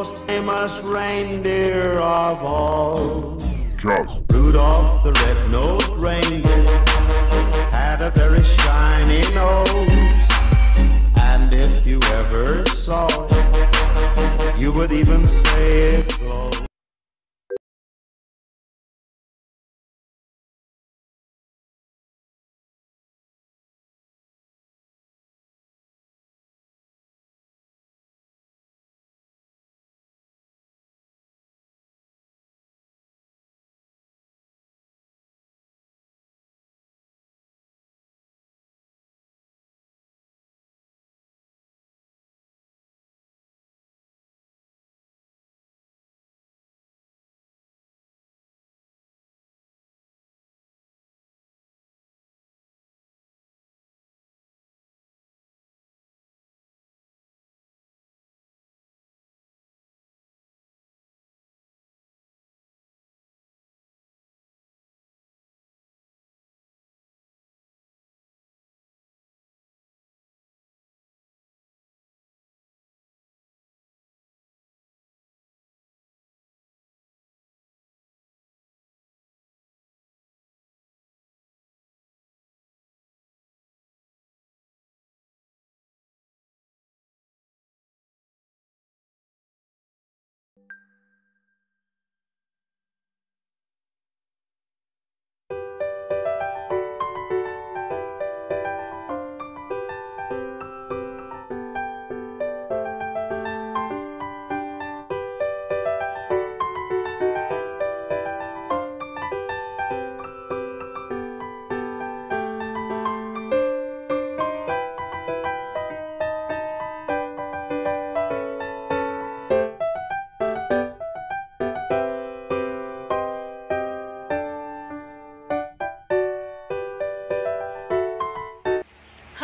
most famous reindeer of all. Charles. Rudolph the red-nosed reindeer had a very shiny nose, and if you ever saw it, you would even say it glowed.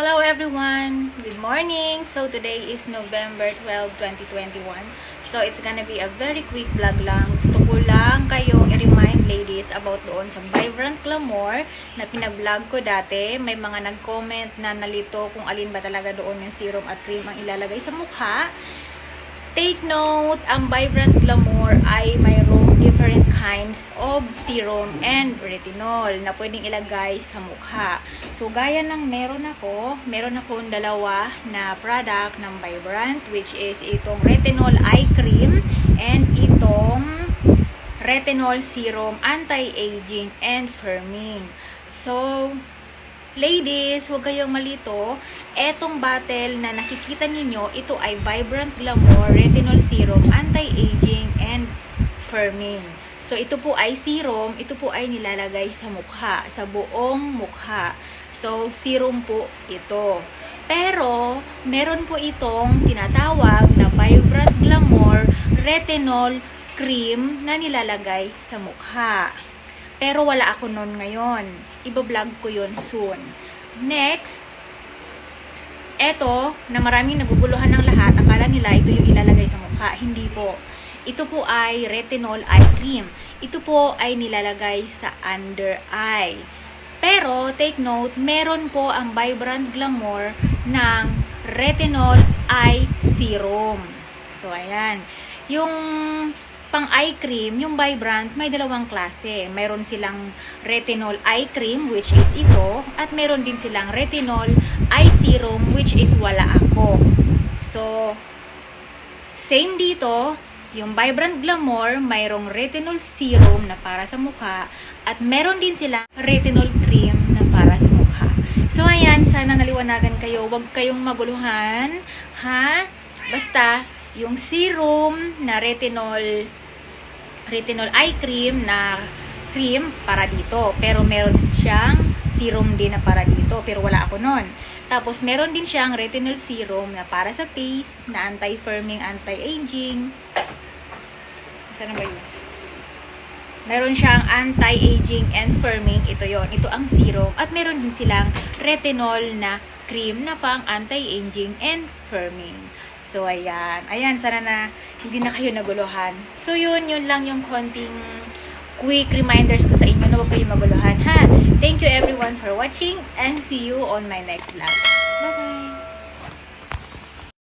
Hello everyone! Good morning! So today is November 12, 2021. So it's gonna be a very quick vlog lang. Gusto ko lang kayong i-remind ladies about doon sa Vibrant Glamour na pinag-vlog ko dati. May mga nag-comment na nalito kung alin ba talaga doon yung serum at cream ang ilalagay sa mukha. Take note, ang Vibrant Glamour ay mayroong different kinds of serum and retinol na pwedeng ilagay sa mukha. So, gaya ng meron akong dalawa na product ng Vibrant, which is itong retinol eye cream and itong retinol serum anti-aging and firming. So, ladies, huwag kayong malito. Etong bottle na nakikita ninyo, ito ay Vibrant Glamour Retinol Serum Anti-Aging and Firming. So, ito po ay serum, ito po ay nilalagay sa mukha, sa buong mukha. So, serum po ito. Pero, meron po itong tinatawag na Vibrant Glamour Retinol Cream na nilalagay sa mukha. Pero, wala ako nun ngayon. Iba-vlog ko yun soon. Next, eto, na maraming naguguluhan ng lahat, akala nila ito yung ilalagay sa mukha. Hindi po. Ito po ay retinol eye cream. Ito po ay nilalagay sa under eye. Pero, take note, meron po ang Vibrant Glamour ng retinol eye serum. So, ayan. Yung pang eye cream, yung Vibrant, may dalawang klase. Mayroon silang retinol eye cream, which is ito, at meron din silang retinol eye serum, which is wala ako. So, same dito, yung Vibrant Glamour, mayroong retinol serum na para sa mukha, at meron din silang retinol cream na para sa mukha. So, ayan, sana naliwanagan kayo. Huwag kayong maguluhan, ha? Basta, yung serum na retinol eye cream na cream para dito. Pero meron siyang serum din na para dito. Pero wala ako nun. Tapos meron din siyang retinol serum na para sa face, na anti-firming, anti-aging. Saan ba yun? Meron siyang anti-aging and firming. Ito yon. Ito ang serum. At meron din silang retinol na cream na pang anti-aging and firming. So, ayan. Ayan, sana na hindi na kayo naguluhan. So, yun lang yung konting quick reminders ko sa inyo na huwag kayo maguluhan, ha? Thank you everyone for watching and see you on my next vlog. Bye-bye!